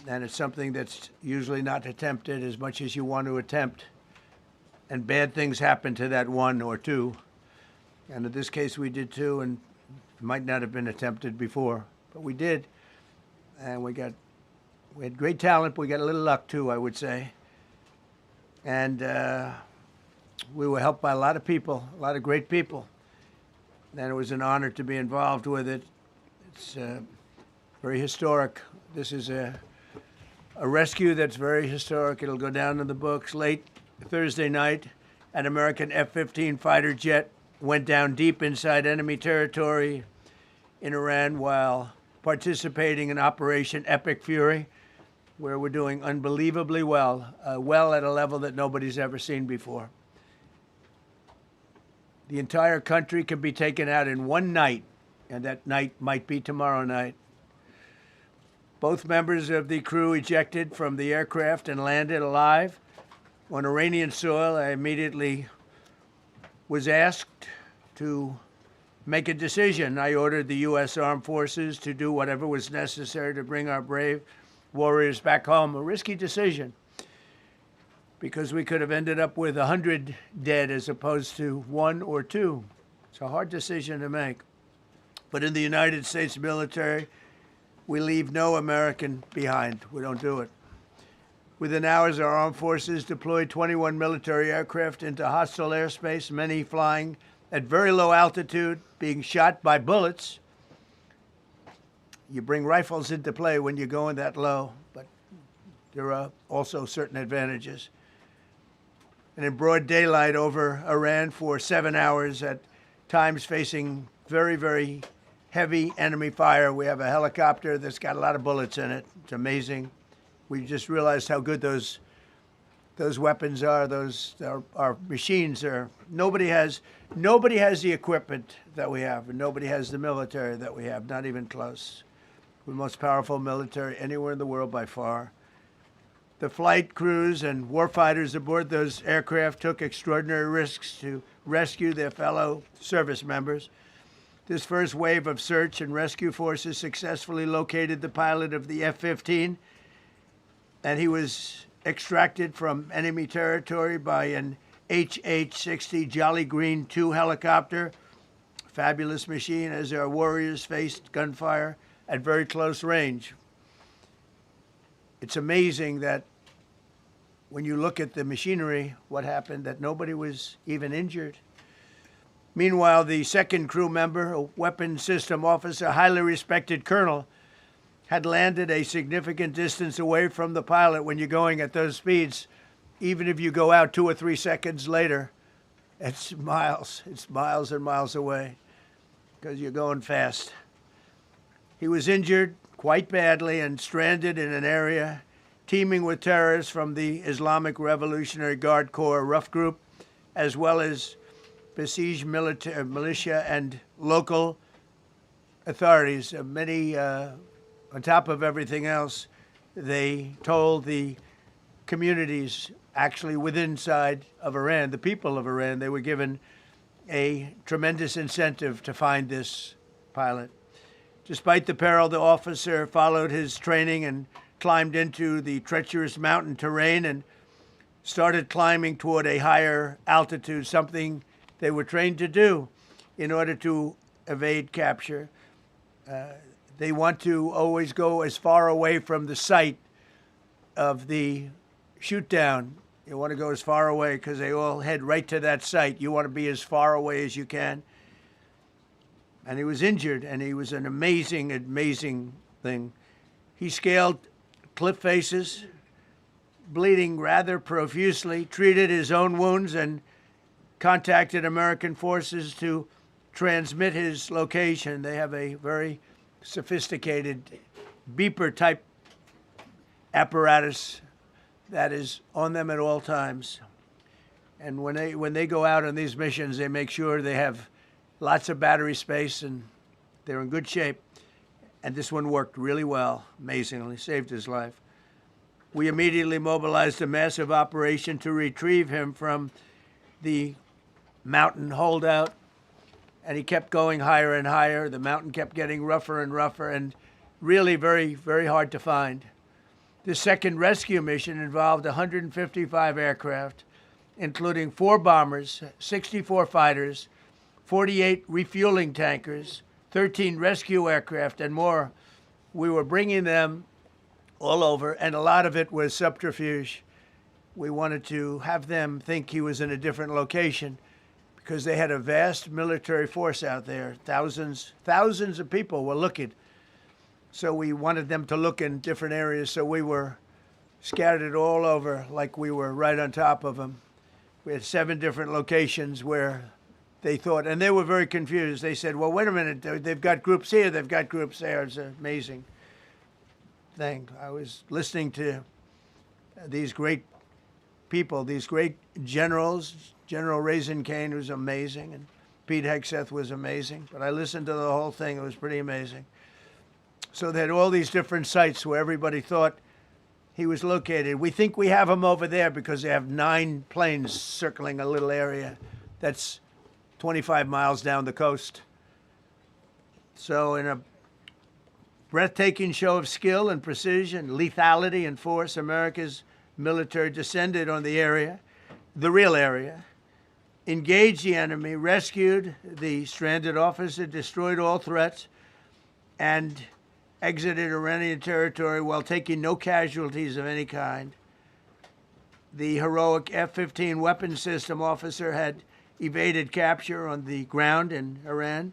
and it's something that's usually not attempted as much as you want to attempt. And bad things happen to that one or two. And in this case, we did two, and it might not have been attempted before, but we did. And we had great talent, but we got a little luck too, I would say. And we were helped by a lot of people, a lot of great people. And it was an honor to be involved with it. It's very historic. This is a rescue that's very historic. It'll go down in the books. Late Thursday night, an American F-15 fighter jet went down deep inside enemy territory in Iran while participating in Operation Epic Fury, where we're doing unbelievably well, well at a level that nobody's ever seen before. The entire country can be taken out in one night, and that night might be tomorrow night. Both members of the crew ejected from the aircraft and landed alive on Iranian soil. I immediately was asked to make a decision. I ordered the U.S. Armed Forces to do whatever was necessary to bring our brave warriors back home. A risky decision, because we could have ended up with 100 dead as opposed to 1 or 2. It's a hard decision to make. But in the United States military, we leave no American behind. We don't do it. Within hours, our armed forces deployed 21 military aircraft into hostile airspace, many flying at very low altitude, being shot by bullets. You bring rifles into play when you're going that low, but there are also certain advantages. And in broad daylight over Iran for 7 hours, at times facing very, very heavy enemy fire. We have a helicopter that's got a lot of bullets in it. It's amazing. We just realized how good those weapons are. Our machines are. Nobody has the equipment that we have, and nobody has the military that we have. Not even close. We're the most powerful military anywhere in the world by far. The flight crews and warfighters aboard those aircraft took extraordinary risks to rescue their fellow service members. This first wave of search and rescue forces successfully located the pilot of the F-15, and he was extracted from enemy territory by an HH-60 Jolly Green II helicopter. Fabulous machine as our warriors faced gunfire at very close range. It's amazing that when you look at the machinery, what happened, that nobody was even injured. Meanwhile, the second crew member, a weapons system officer, highly respected colonel, had landed a significant distance away from the pilot. When you're going at those speeds, even if you go out 2 or 3 seconds later, it's miles and miles away because you're going fast. He was injured quite badly and stranded in an area teeming with terrorists from the Islamic Revolutionary Guard Corps rough group, as well as besieged militia and local authorities. Many, on top of everything else, they told the communities actually within inside of Iran, the people of Iran, they were given a tremendous incentive to find this pilot. Despite the peril, the officer followed his training and climbed into the treacherous mountain terrain and started climbing toward a higher altitude, something they were trained to do in order to evade capture. They want to always go as far away from the site of the shoot down. You want to go as far away because they all head right to that site. You want to be as far away as you can. And he was injured, and he was an amazing, amazing thing. He scaled cliff faces, bleeding rather profusely, treated his own wounds, and contacted American forces to transmit his location. They have a very sophisticated beeper-type apparatus that is on them at all times. And when they go out on these missions, they make sure they have lots of battery space, and they're in good shape. And this one worked really well, amazingly, saved his life. We immediately mobilized a massive operation to retrieve him from the mountain holdout, and he kept going higher and higher. The mountain kept getting rougher and rougher, and really very, very hard to find. The second rescue mission involved 155 aircraft, including 4 bombers, 64 fighters, 48 refueling tankers, 13 rescue aircraft, and more. We were bringing them all over, and a lot of it was subterfuge. We wanted to have them think he was in a different location because they had a vast military force out there. Thousands of people were looking. So we wanted them to look in different areas, so we were scattered all over like we were right on top of them. We had 7 different locations where they thought, and they were very confused. They said, well, wait a minute, they've got groups here, they've got groups there. It's an amazing thing. I was listening to these great people, these great generals. General Raisin Kane was amazing, and Pete Hegseth was amazing. But I listened to the whole thing. It was pretty amazing. So they had all these different sites where everybody thought he was located. We think we have him over there because they have 9 planes circling a little area that's 25 miles down the coast. So in a breathtaking show of skill and precision, lethality and force, America's military descended on the area, the real area, engaged the enemy, rescued the stranded officer, destroyed all threats, and exited Iranian territory while taking no casualties of any kind. The heroic F-15 weapons system officer had evaded capture on the ground in Iran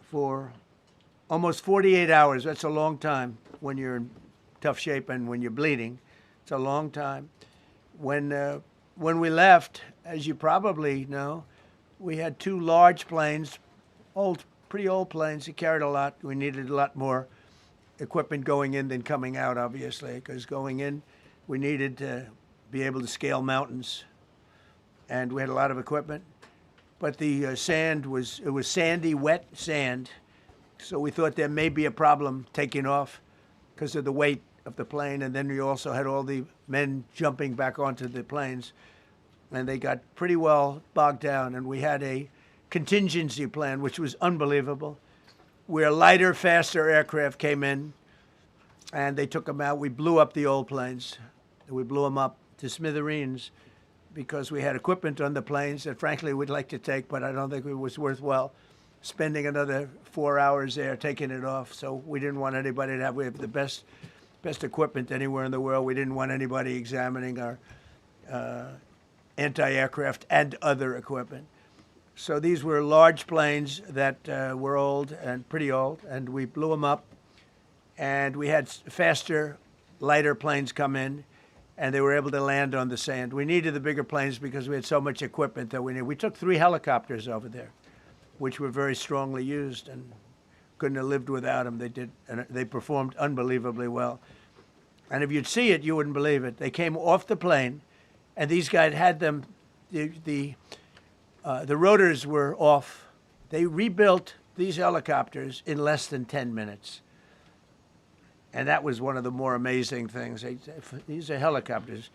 for almost 48 hours. That's a long time when you're in tough shape and when you're bleeding. It's a long time. When we left, as you probably know, we had 2 large planes, pretty old planes that carried a lot. We needed a lot more equipment going in than coming out, obviously, because going in, we needed to be able to scale mountains, and we had a lot of equipment. But the sand was sandy, wet sand, so we thought there may be a problem taking off because of the weight of the plane, and then we also had all the men jumping back onto the planes, and they got pretty well bogged down, and we had a contingency plan, which was unbelievable, where lighter, faster aircraft came in, and they took them out. We blew up the old planes. We blew them up to smithereens because we had equipment on the planes that, frankly, we'd like to take, but I don't think it was worthwhile spending another 4 hours there taking it off. So we didn't want anybody to have, we have the best equipment anywhere in the world. We didn't want anybody examining our anti-aircraft and other equipment. So these were large planes that were old and pretty old, and we blew them up, and we had faster, lighter planes come in, and they were able to land on the sand. We needed the bigger planes because we had so much equipment that we needed. We took 3 helicopters over there, which were very strongly used and couldn't have lived without them. They did, and they performed unbelievably well. And if you'd see it, you wouldn't believe it. They came off the plane, and these guys had them, the rotors were off. They rebuilt these helicopters in less than 10 minutes. And that was one of the more amazing things. These are helicopters,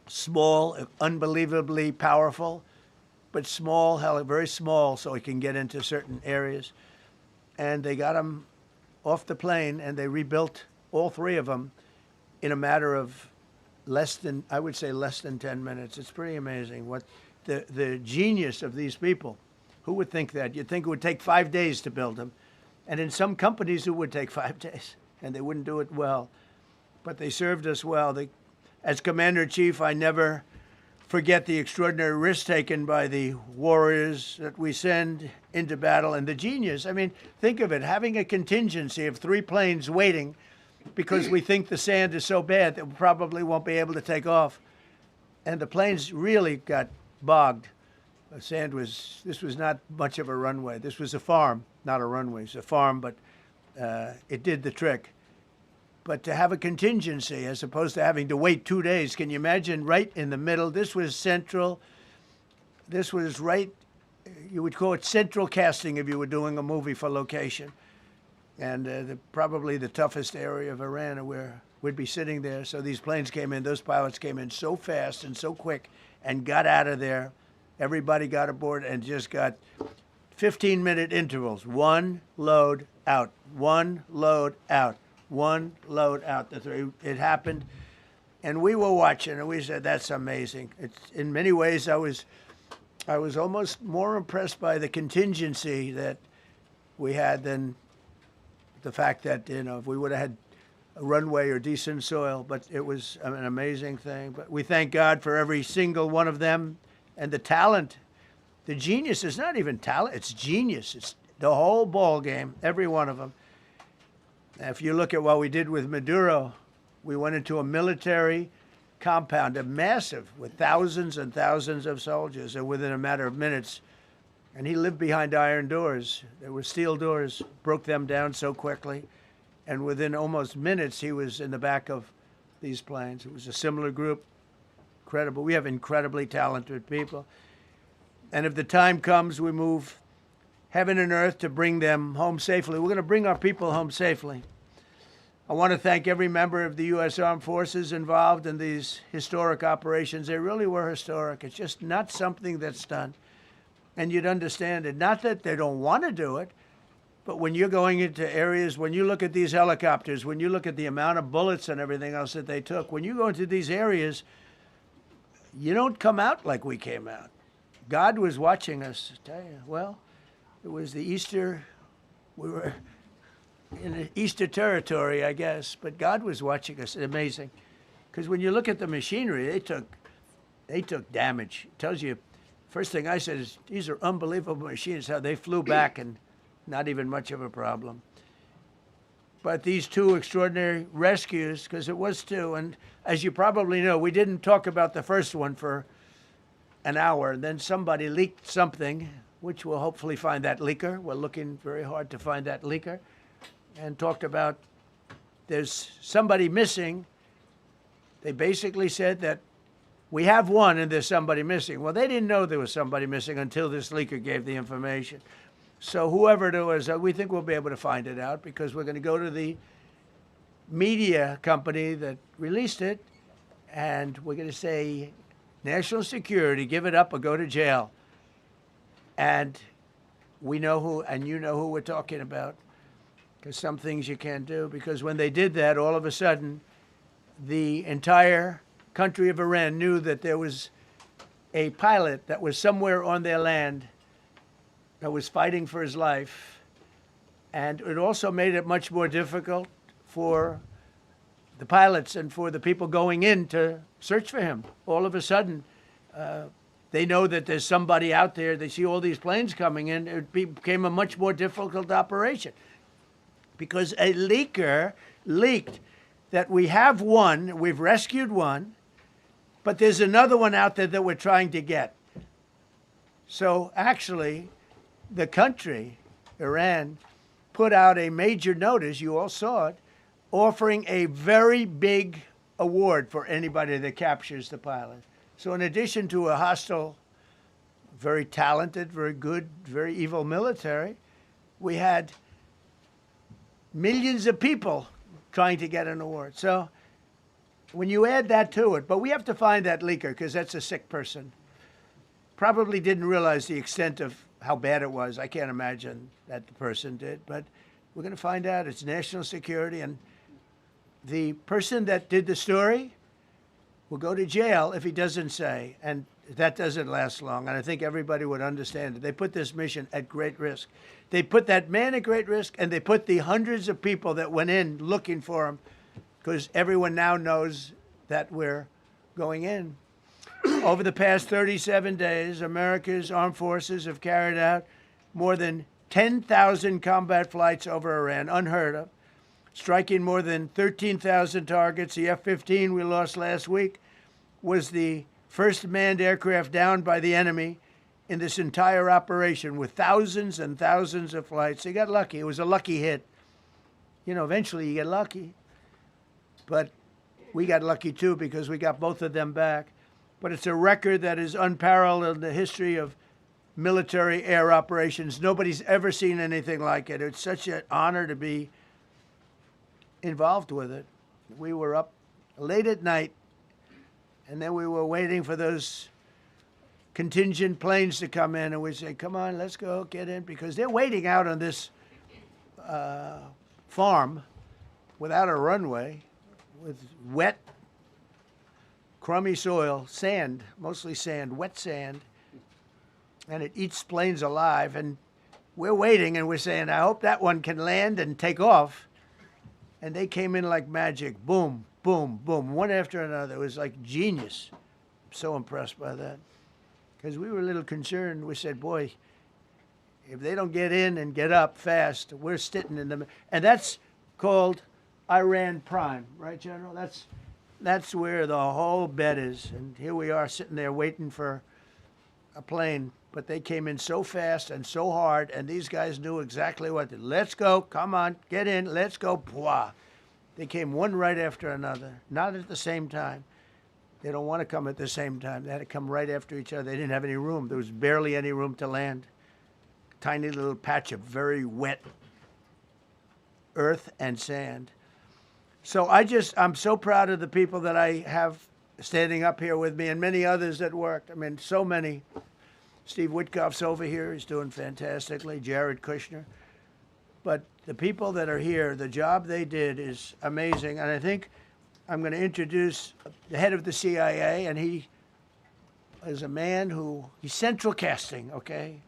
small, unbelievably powerful, but small, very small, so it can get into certain areas. And they got them off the plane, and they rebuilt all 3 of them in a matter of less than 10 minutes. It's pretty amazing what the genius of these people. Who would think that? You'd think it would take 5 days to build them. And in some companies, it would take 5 days, and they wouldn't do it well. But they served us well. As Commander-in-Chief, I never forget the extraordinary risk taken by the warriors that we send into battle, and the genius. I mean, think of it, having a contingency of 3 planes waiting because we think the sand is so bad that we probably won't be able to take off. And the planes really got bogged. The sand this was not much of a runway. This was a farm, not a runway. It's a farm, but it did the trick. But to have a contingency as opposed to having to wait 2 days, can you imagine right in the middle? This was central. This was right, you would call it central casting if you were doing a movie for location. And probably the toughest area of Iran where we'd be sitting there. So these planes came in, those pilots came in so fast and so quick and got out of there. Everybody got aboard and just got 15-minute intervals. 1 load out, 1 load out, One load out the three. It happened, and we were watching, and we said, "That's amazing." It's in many ways, I was almost more impressed by the contingency that we had than the fact that if we would have had a runway or decent soil. But it was an amazing thing. But we thank God for every single one of them and the talent. The genius is not even talent; it's genius. It's the whole ball game, every one of them. If you look at what we did with Maduro, we went into a military compound, a massive, with thousands and thousands of soldiers, and within a matter of minutes, and he lived behind iron doors. There were steel doors, broke them down so quickly, and within almost minutes, he was in the back of these planes. It was a similar group. Incredible. We have incredibly talented people. And if the time comes, we move heaven and earth to bring them home safely. We're going to bring our people home safely. I want to thank every member of the U.S. Armed Forces involved in these historic operations. They really were historic. It's just not something that's done. And you'd understand it. Not that they don't want to do it, but when you're going into areas, when you look at these helicopters, when you look at the amount of bullets and everything else that they took, when you go into these areas, you don't come out like we came out. God was watching us. I tell you, well, it was the Easter, we were in Easter territory, I guess, but God was watching us. Amazing. Because when you look at the machinery, they took damage. It tells you, first thing I said is, these are unbelievable machines, how they flew back and not even much of a problem. But these two extraordinary rescues, because it was two, and as you probably know, we didn't talk about the first one for an hour, and then somebody leaked something, which we'll hopefully find that leaker. We're looking very hard to find that leaker. And talked about there's somebody missing. They basically said that we have one and there's somebody missing. Well, they didn't know there was somebody missing until this leaker gave the information. So whoever it was, we think we'll be able to find it out because we're going to go to the media company that released it, and we're going to say, national security, give it up or go to jail. And we know who, and you know who we're talking about, because some things you can't do. Because when they did that, all of a sudden, the entire country of Iran knew that there was a pilot that was somewhere on their land that was fighting for his life. And it also made it much more difficult for the pilots and for the people going in to search for him. All of a sudden, they know that there's somebody out there. They see all these planes coming in. It became a much more difficult operation because a leaker leaked that we have one, we've rescued one, but there's another one out there that we're trying to get. So actually, the country, Iran, put out a major notice, you all saw it, offering a very big award for anybody that captures the pilot. So in addition to a hostile, very talented, very good, very evil military, we had millions of people trying to get an award. So when you add that to it, but we have to find that leaker because that's a sick person. Probably didn't realize the extent of how bad it was. I can't imagine that the person did, but we're going to find out. It's national security, and the person that did the story will go to jail if he doesn't say, and that doesn't last long, and I think everybody would understand it. They put this mission at great risk. They put that man at great risk, and they put the hundreds of people that went in looking for him, because everyone now knows that we're going in. Over the past 37 days, America's armed forces have carried out more than 10,000 combat flights over Iran, unheard of, striking more than 13,000 targets. The F-15 we lost last week was the first manned aircraft downed by the enemy in this entire operation with thousands and thousands of flights. They got lucky. It was a lucky hit. You know, eventually you get lucky. But we got lucky too because we got both of them back. But it's a record that is unparalleled in the history of military air operations. Nobody's ever seen anything like it. It's such an honor to be involved with it. We were up late at night, and then we were waiting for those contingent planes to come in, and we say, come on, let's go, get in, because they're waiting out on this farm without a runway, with wet, crummy soil, sand, mostly sand, wet sand, and it eats planes alive. And we're waiting and we're saying, I hope that one can land and take off. And they came in like magic. Boom, boom, boom, one after another. It was like genius. I'm so impressed by that. Because we were a little concerned. We said, boy, if they don't get in and get up fast, we're sitting in them. And that's called Iran Prime, right, General? That's where the whole bet is. And here we are sitting there waiting for a plane. But they came in so fast and so hard, and these guys knew exactly what to do. Let's go, come on, get in, let's go, Pwah. They came one right after another, not at the same time. They don't want to come at the same time. They had to come right after each other. They didn't have any room. There was barely any room to land. Tiny little patch of very wet earth and sand. So I'm so proud of the people that I have standing up here with me and many others that worked. I mean, so many. Steve Witkoff's over here. He's doing fantastically. Jared Kushner. But the people that are here, the job they did is amazing. And I think I'm going to introduce the head of the CIA, and he is a man he's central casting, okay?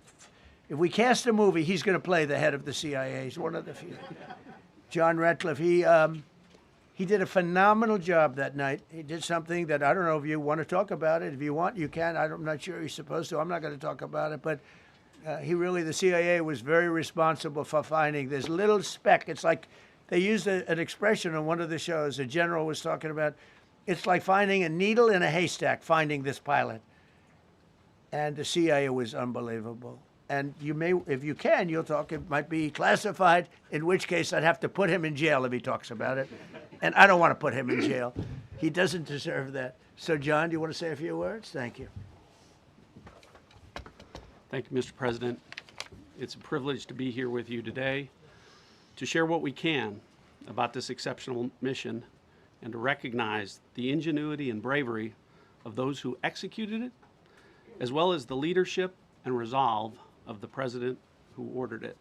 If we cast a movie, he's going to play the head of the CIA. He's one of the few. John Ratcliffe, he did a phenomenal job that night. He did something that I don't know if you want to talk about it. If you want, you can. I'm not sure you're supposed to. I'm not going to talk about it. But the CIA was very responsible for finding this little speck. It's like they used an expression on one of the shows. A general was talking about, it's like finding a needle in a haystack, finding this pilot. And the CIA was unbelievable. And you may, if you can, you'll talk. It might be classified, in which case I'd have to put him in jail if he talks about it. And I don't want to put him in jail. He doesn't deserve that. So, John, do you want to say a few words? Thank you. Thank you, Mr. President. It's a privilege to be here with you today to share what we can about this exceptional mission and to recognize the ingenuity and bravery of those who executed it, as well as the leadership and resolve of the President who ordered it.